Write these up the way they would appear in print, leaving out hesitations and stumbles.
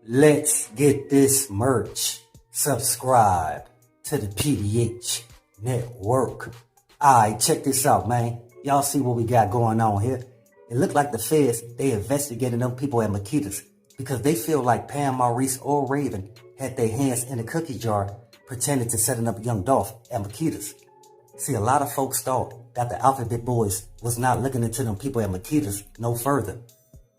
Let's get this merch. Subscribe to the PDH Network. Alright, check this out, man. Y'all see what we got going on here? It looked like the feds, they investigated them people at Makedas because they feel like Pam, Maurice, or Raven had their hands in the cookie jar pretending to setting up YoungDolph at Makedas. See, a lot of folks thought that the Alphabet Boys was not looking into them people at Makedas no further.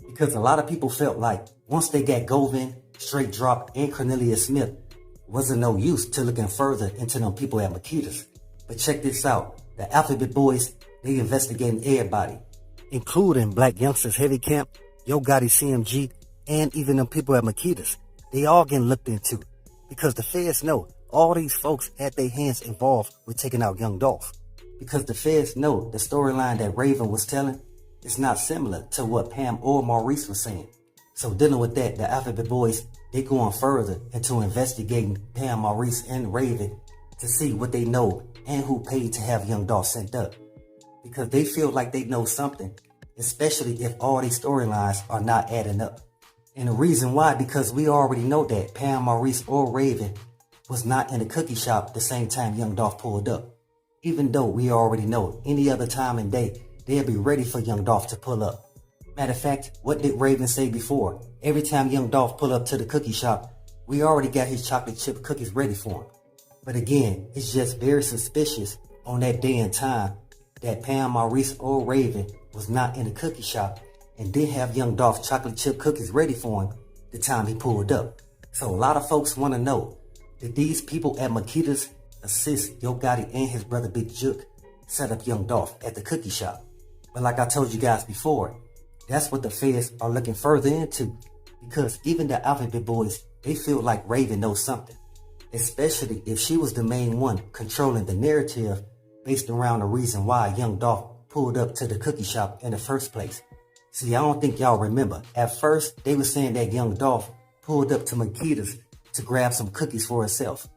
Because a lot of people felt like once they got Govin, Straight Drop, and Cornelius Smith, wasn't no use to looking further into them people at Makedas. But check this out. The Alphabet Boys, they investigating everybody, including BlacYoungsta's Heavy Camp, YoGotti CMG, and even them people at Makedas. They all getting looked into because the feds know all these folks had their hands involved with taking out YoungDolph. Because the feds know the storyline that Raven was telling is not similar to what Pam or Maurice was saying. So dealing with that, the Alphabet Boys, they going further into investigating Pam, Maurice, and Raven to see what they know and who paid to have YoungDolph sent up. Because they feel like they know something, especially if all these storylines are not adding up. And the reason why, because we already know that Pam, Maurice, or Raven was not in the cookie shop the same time YoungDolph pulled up. Even though we already know any other time and day, they'll be ready for YoungDolph to pull up. Matter of fact, what did Raven say before? Every time YoungDolph pull up to the cookie shop, we already got his chocolate chip cookies ready for him. But again, it's just very suspicious on that day and time that Pam, Maurice, or Raven was not in the cookie shop and did have YoungDolph chocolate chip cookies ready for him the time he pulled up. So a lot of folks want to know, did these people at Makedas assist YoGotti and his brother Big Jook set up YoungDolph at the cookie shop? But like I told you guys before, that's what the feds are looking further into, because even the Alphabet Boys, they feel like Raven knows something, especially if she was the main one controlling the narrative based around the reason why YoungDolph pulled up to the cookie shop in the first place. See, I don't think y'all remember. At first, they were saying that YoungDolph pulled up to Makedas to grab some cookies for herself.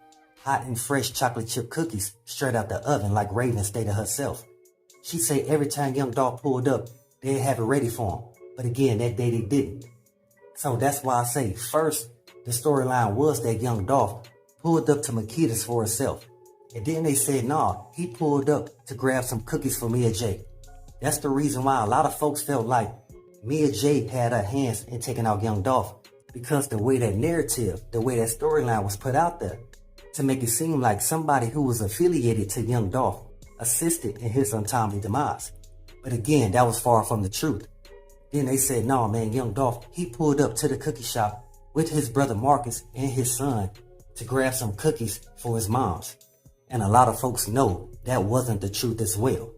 Hot and fresh chocolate chip cookies straight out the oven like Raven stated herself. She said every time YoungDolph pulled up, they'd have it ready for him. But again, that day they didn't. So that's why I say first, the storyline was that YoungDolph pulled up to Makedas for herself. And then they said, nah, he pulled up to grab some cookies for Mia J. That's the reason why a lot of folks felt like Mia J had her hands in taking out YoungDolph, because the way that narrative, the way that storyline was put out there, to make it seem like somebody who was affiliated to YoungDolph assisted in his untimely demise. But again, that was far from the truth. Then they said, no man, YoungDolph, he pulled up to the cookie shop with his brother Marcus and his son to grab some cookies for his moms. And a lot of folks know that wasn't the truth as well.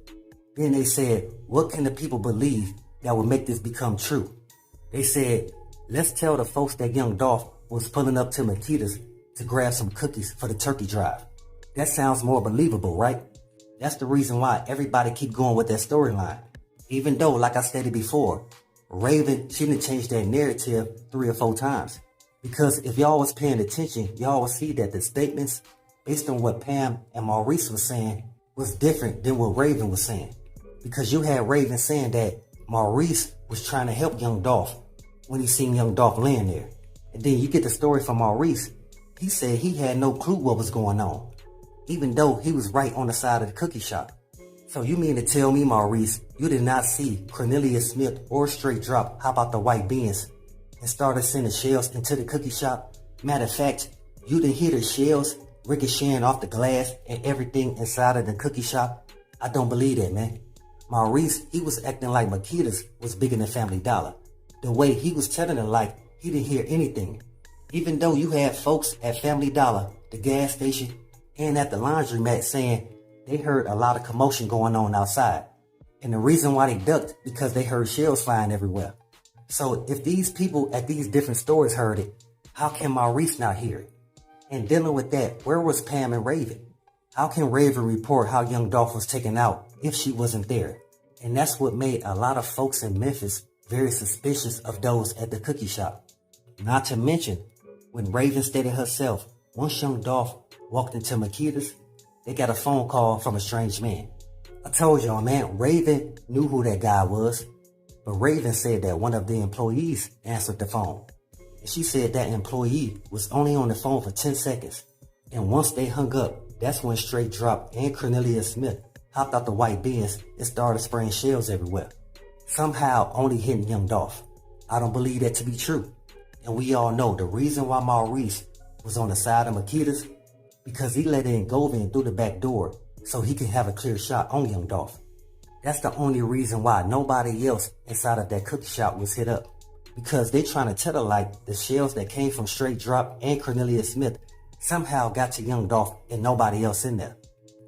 Then they said, what can the people believe that would make this become true? They said, let's tell the folks that YoungDolph was pulling up to Makedas to grab some cookies for the turkey drive. That sounds more believable, right? That's the reason why everybody keep going with that storyline. Even though, like I stated before, Raven, she didn't change that narrative 3 or 4 times. Because if y'all was paying attention, y'all would see that the statements based on what Pam and Maurice was saying was different than what Raven was saying. Because you had Raven saying that Maurice was trying to help YoungDolph when he seen YoungDolph laying there. And then you get the story from Maurice. He said he had no clue what was going on, even though he was right on the side of the cookie shop. So you mean to tell me, Maurice, you did not see Cornelius Smith or Straight Drop hop out the white Benz and started sending shells into the cookie shop? Matter of fact, you didn't hear the shells ricocheting off the glass and everything inside of the cookie shop? I don't believe that, man. Maurice, he was acting like Makedas was bigger than Family Dollar. The way he was telling it like he didn't hear anything. Even though you had folks at Family Dollar, the gas station, and at the laundromat saying they heard a lot of commotion going on outside. And the reason why they ducked, because they heard shells flying everywhere. So if these people at these different stores heard it, how can Maurice not hear it? And dealing with that, where was Pam and Raven? How can Raven report how YoungDolph was taken out if she wasn't there? And that's what made a lot of folks in Memphis very suspicious of those at the cookie shop. Not to mention, when Raven stated herself, once YoungDolph walked into Makedas, they got a phone call from a strange man. I told y'all, man, Raven knew who that guy was, but Raven said that one of the employees answered the phone. And she said that employee was only on the phone for 10 seconds. And once they hung up, that's when Straight Drop and Cornelius Smith hopped out the white Benz and started spraying shells everywhere, somehow only hitting YoungDolph. I don't believe that to be true. And we all know the reason why Maurice was on the side of Makedas, because he let in Govin through the back door so he could have a clear shot on YoungDolph. That's the only reason why nobody else inside of that cookie shop was hit up. Because they trying to tell her like the shells that came from Straight Drop and Cornelius Smith somehow got to YoungDolph and nobody else in there.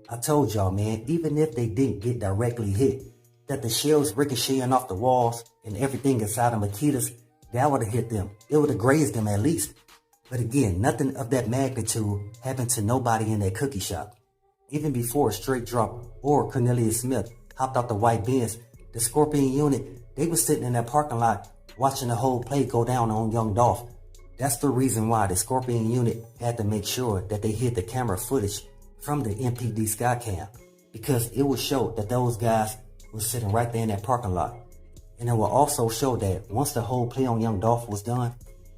I told y'all, man, even if they didn't get directly hit, that the shells ricocheting off the walls and everything inside of Makedas, that would have hit them. It would have grazed them at least. But again, nothing of that magnitude happened to nobody in that cookie shop. Even before Straight Drop or Cornelius Smith hopped out the white Benz, the Scorpion unit, they was sitting in that parking lot watching the whole play go down on YoungDolph. That's the reason why the Scorpion unit had to make sure that they hid the camera footage from the MPD Skycam, because it would show that those guys were sitting right there in that parking lot. And it will also show that once the whole play on YoungDolph was done,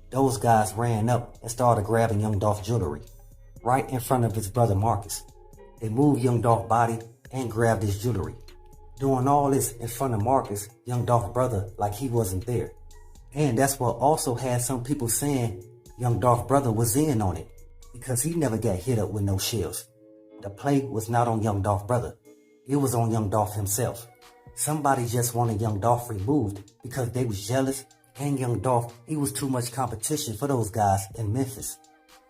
those guys ran up and started grabbing YoungDolph jewelry right in front of his brother Marcus. They moved YoungDolph's body and grabbed his jewelry, doing all this in front of Marcus, YoungDolph's brother, like he wasn't there. And that's what also had some people saying YoungDolph's brother was in on it, because he never got hit up with no shells. The play was not on YoungDolph's brother. It was on YoungDolph himself. Somebody just wanted YoungDolph removed because they was jealous, and YoungDolph, he was too much competition for those guys in Memphis.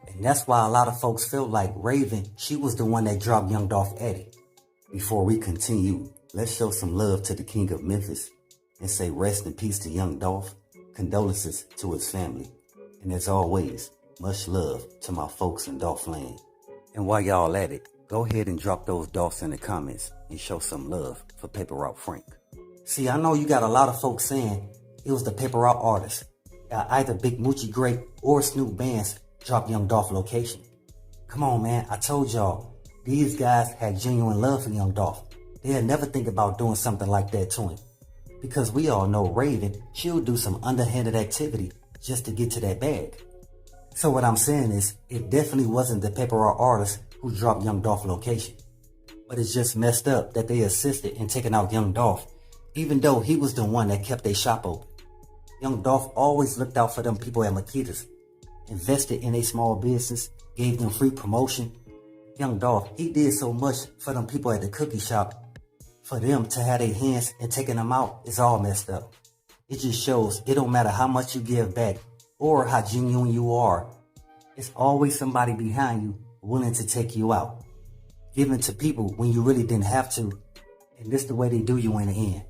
And that's why a lot of folks felt like Raven, she was the one that dropped YoungDolph Eddie. Before we continue, let's show some love to the king of Memphis and say rest in peace to YoungDolph, condolences to his family, and as always, much love to my folks in Dolph Land. And while y'all at it, go ahead and drop those Dolphs in the comments and show some love for Paper Route Frank. See, I know you got a lot of folks saying it was the Paper Route artist. Either BigMoochieGrape or Snoop Bands dropped YoungDolph location. Come on, man, I told y'all, these guys had genuine love for YoungDolph. They'll never think about doing something like that to him. Because we all know Raven, she'll do some underhanded activity just to get to that bag. So what I'm saying is, it definitely wasn't the Paper Route artist who dropped YoungDolph location. But it's just messed up that they assisted in taking out YoungDolph, even though he was the one that kept their shop open. YoungDolph always looked out for them people at Makedas, invested in a small business, gave them free promotion. YoungDolph, he did so much for them people at the cookie shop. For them to have their hands and taking them out is all messed up. It just shows it don't matter how much you give back or how genuine you are. It's always somebody behind you willing to take you out. Giving to people when you really didn't have to. And this the way they do you in the end.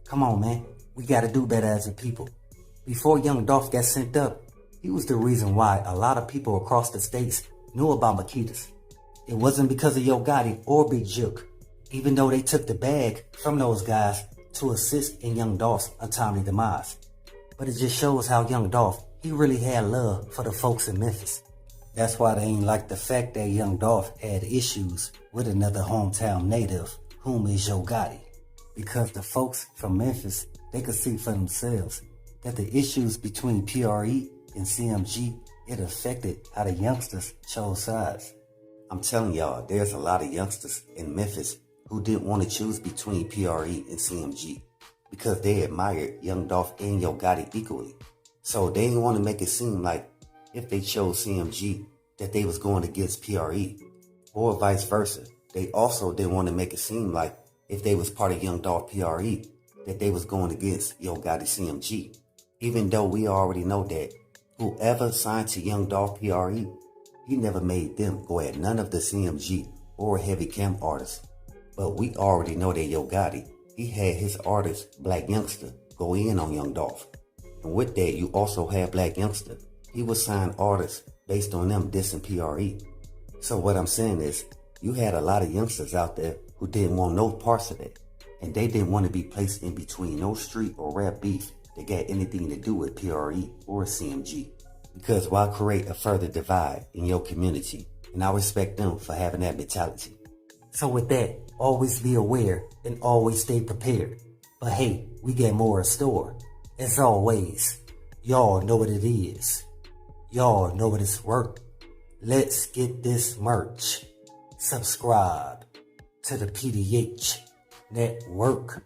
Come on, man. We got to do better as a people. Before YoungDolph got sent up, he was the reason why a lot of people across the states knew about Makedas. It wasn't because of YoGotti or Big Jook, even though they took the bag from those guys to assist in YoungDolph's untimely demise. But it just shows how YoungDolph, he really had love for the folks in Memphis. That's why they ain't like the fact that YoungDolph had issues with another hometown native, whom is YoGotti. Because the folks from Memphis, they could see for themselves that the issues between PRE and CMG, it affected how the youngsters chose sides. I'm telling y'all, there's a lot of youngsters in Memphis who didn't want to choose between PRE and CMG because they admired YoungDolph and YoGotti equally. So they didn't want to make it seem like if they chose CMG that they was going against PRE, or vice versa. They also didn't want to make it seem like if they was part of YoungDolph PRE that they was going against YoGotti CMG. Even though we already know that whoever signed to YoungDolph PRE, he never made them go at none of the CMG or Heavy Cam artists. But we already know that YoGotti, he had his artist BlacYoungsta go in on YoungDolph. And with that, you also had BlacYoungsta. He would sign artists based on them dissing PRE. So what I'm saying is, you had a lot of youngsters out there who didn't want no parts of it. And they didn't want to be placed in between no street or rap beef that got anything to do with PRE or CMG. Because why create a further divide in your community? And I respect them for having that mentality. So with that, always be aware and always stay prepared. But hey, we got more in store. As always, y'all know what it is. Y'all know what it's worth. Let's get this merch. Subscribe to the PDH Network.